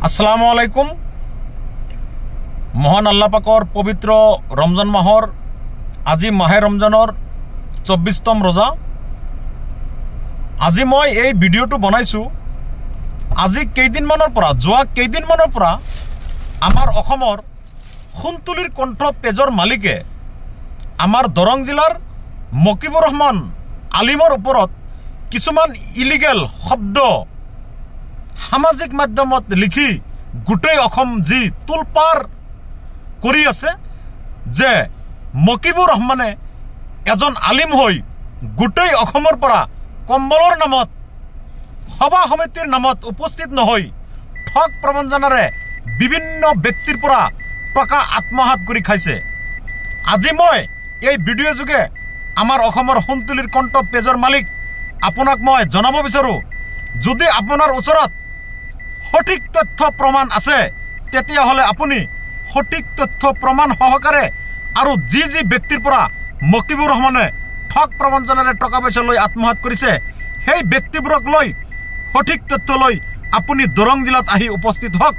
আসসালামু আলাইকুম। মহান আল্লাহ পাকৰ পবিত্ৰ ৰমজান মাহৰ আজি মাহে ৰমজানৰ 24তম ৰোজা। আজি মই এই ভিডিঅ'টো বনাইছোঁ। আজি যোৱা কেইদিনমানৰ পৰা আমাৰ অসমৰ সোণতুলিৰ কণ্ঠ পেজৰ মালিকে আমাৰ দৰং জিলাৰ মকিবুৰ ৰহমান আলিমৰ ওপৰত কিছুমান ইলিগেল শব্দ সামাজিক মাধ্যমত লিখি গোটেই অসম যি তুলপাৰ কৰি আছে যে মকিবুৰ ৰহমানে এজন আলিম হৈ গোটেই অসমৰ পৰা কম্বলৰ নামত সভা সমিতিৰ নামত উপস্থিত নহৈ ঠগ প্ৰবঞ্চনাৰে বিভিন্ন ব্যক্তিৰ পৰা টকা আত্মসাৎ কৰি খাইছে। আজি মই এই ভিডিঅ' যোগে আমাৰ অসমৰ সোণতুলিৰ কণ্ঠ পেজৰ মালিক আপোনাক মই জনাব বিচাৰো, যদি আপোনাৰ ওচৰত সঠিক তথ্য প্ৰমাণ আছে তেতিয়াহ'লে আপুনি সঠিক তথ্য প্ৰমাণ সহকাৰে আৰু যি ব্যক্তিৰ পৰা মকিবুৰ ৰহমানে ঠগ প্ৰবঞ্চনাৰে টকা পইচা লৈ আত্মসাৎ কৰিছে সেই ব্যক্তিবোৰক লৈ সঠিক তথ্য লৈ আপুনি দৰং জিলাত আহি উপস্থিত হওক।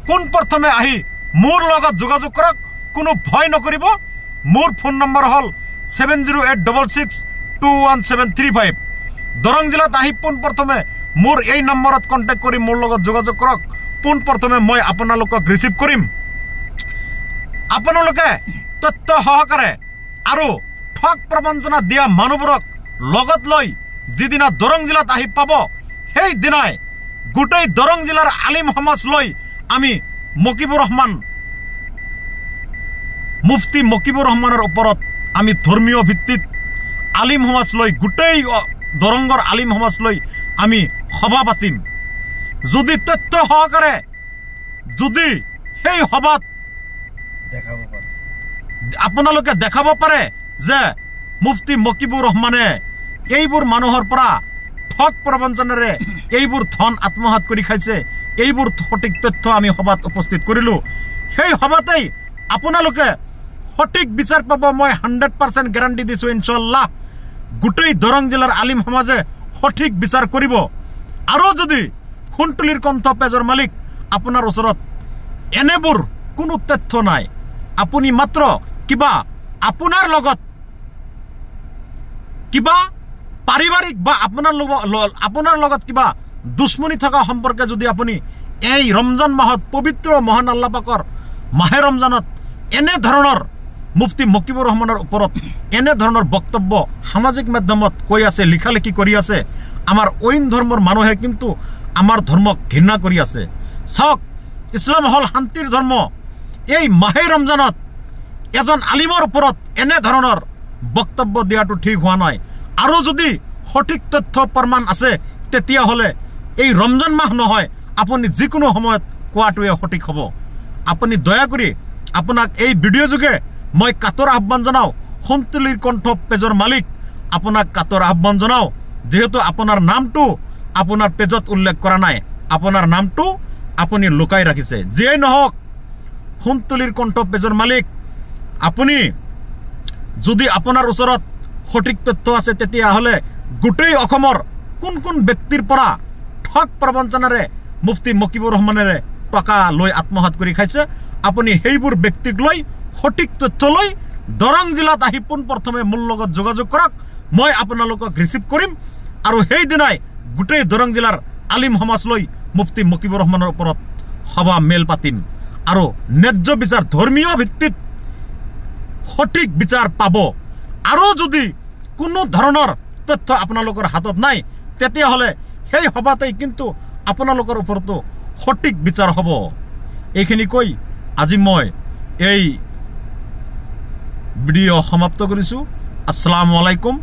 পোনপ্ৰথমে আহি মোৰ লগত যোগাযোগ কৰক, কোনো ভয় নকৰিব। মোৰ ফোন নম্বৰ হ'ল 7086621735। দৰং জিলাত আহি পোনপ্ৰথমে মোৰ এই নম্বৰত কণ্টেক্ট কৰি মোৰ লগত যোগাযোগ কৰক। পোনপ্ৰথমে মই আপোনালোকক ৰিচিভ কৰিম। আপোনালোকে তথ্য সহকাৰে আৰু ঠগ প্ৰবঞ্চনা দিয়া মানুহবোৰক লগত লৈ যিদিনা দৰং জিলাত আহি পাব সেই দিনাই গোটেই দৰং জিলাৰ আলিম সমাজ লৈ আমি মুফতি মকিবুৰ ৰহমানৰ ওপৰত আমি ধৰ্মীয় ভিত্তিত আলিম সমাজ লৈ গোটেই দৰংগৰ আলিম সমাজ লৈ আমি সভা পাতিম। যদি তথ্য সহকাৰে যদি সেই সভাত আপোনালোকে দেখাব পাৰে যে মুফতি মকিবুৰ ৰহমানে এইবোৰ মানুহৰ পৰা ঠগ প্ৰবঞ্চনাৰে এইবোৰ ধন আত্মসাৎ কৰি খাইছে, এইবোৰ সঠিক তথ্য আমি সভাত উপস্থিত কৰিলো। সেই সভাতেই আপোনালোকে সঠিক বিচাৰ পাব। মই 100% গেৰাণ্টি দিছোঁ। ইনশাআল্লাহ গোটেই দৰং জিলাৰ আলিম সমাজে সঠিক বিচাৰ কৰিব। আৰু যদি সোণতুলিৰ কণ্ঠ পেজৰ মালিক আপোনাৰ ওচৰত এনেবোৰ কোনো তথ্য নাই, আপুনি মাত্ৰ কিবা আপোনাৰ লগত কিবা পাৰিবাৰিক বা আপোনাৰ লগত কিবা দুশ্মনী থকা সম্পৰ্কে যদি আপুনি এই ৰমজান মাহত পবিত্ৰ মহান আল্লাহ পাকৰ মাহে ৰমজানত এনে ধৰণৰ মুফতি মকিবুৰ ৰহমানৰ ওপৰত এনে ধৰণৰ বক্তব্য সামাজিক মাধ্যমত কৈ আছে, লিখালিখি কৰি আছে, আমাৰ অইন ধৰ্মৰ মানুহে কিন্তু আমাৰ ধৰ্মক ঘৃণা কৰি আছে। চাওক, ইছলাম হ'ল শান্তিৰ ধৰ্ম। এই মাহে ৰমজানত এজন আলিমৰ ওপৰত এনে ধৰণৰ বক্তব্য দিয়াটো ঠিক হোৱা নাই। আৰু যদি সঠিক তথ্য প্ৰমাণ আছে তেতিয়াহ'লে এই ৰমজান মাহ নহয়, আপুনি যিকোনো সময়ত কোৱাটোৱে সঠিক হ'ব। আপুনি দয়া কৰি আপোনাক এই ভিডিঅ' যোগে মই কাতৰ আহ্বান জনাওঁ, সোণতুলিৰ কণ্ঠ পেজৰ মালিক আপোনাক কাতৰ আহ্বান জনাওঁ, যিহেতু আপোনাৰ নামটো আপোনাৰ পেজত উল্লেখ কৰা নাই, আপোনাৰ নামটো আপুনি লুকাই ৰাখিছে। যিয়েই নহওক, সোণতুলিৰ কণ্ঠ পেজৰ মালিক আপুনি যদি আপোনাৰ ওচৰত সঠিক তথ্য আছে তেতিয়াহ'লে গোটেই অসমৰ কোন কোন ব্যক্তিৰ পৰা ঠগ প্ৰবঞ্চনাৰে মুফতি মকিবুৰ ৰহমানেৰে টকা লৈ আত্মসাৎ কৰি খাইছে আপুনি সেইবোৰ ব্যক্তিক লৈ সঠিক তথ্য লৈ দৰং জিলাত আহি পোনপ্ৰথমে মোৰ লগত যোগাযোগ কৰক। মই আপোনালোকক ৰিচিভ কৰিম আৰু সেইদিনাই গোটেই দৰং জিলাৰ আলিম সমাজ লৈ মুফতি মকিবুৰ ৰহমানৰ ওপৰত সভা মেল পাতিম আৰু ন্যায্য বিচাৰ ধৰ্মীয় ভিত্তিত সঠিক বিচাৰ পাব। আৰু যদি কোনো ধৰণৰ তথ্য আপোনালোকৰ হাতত নাই তেতিয়াহ'লে সেই সভাতেই কিন্তু আপোনালোকৰ ওপৰতো সঠিক বিচাৰ হ'ব। এইখিনি কৈ আজি মই এই ভিডিঅ' সমাপ্ত কৰিছোঁ। আসসালামু আলাইকুম।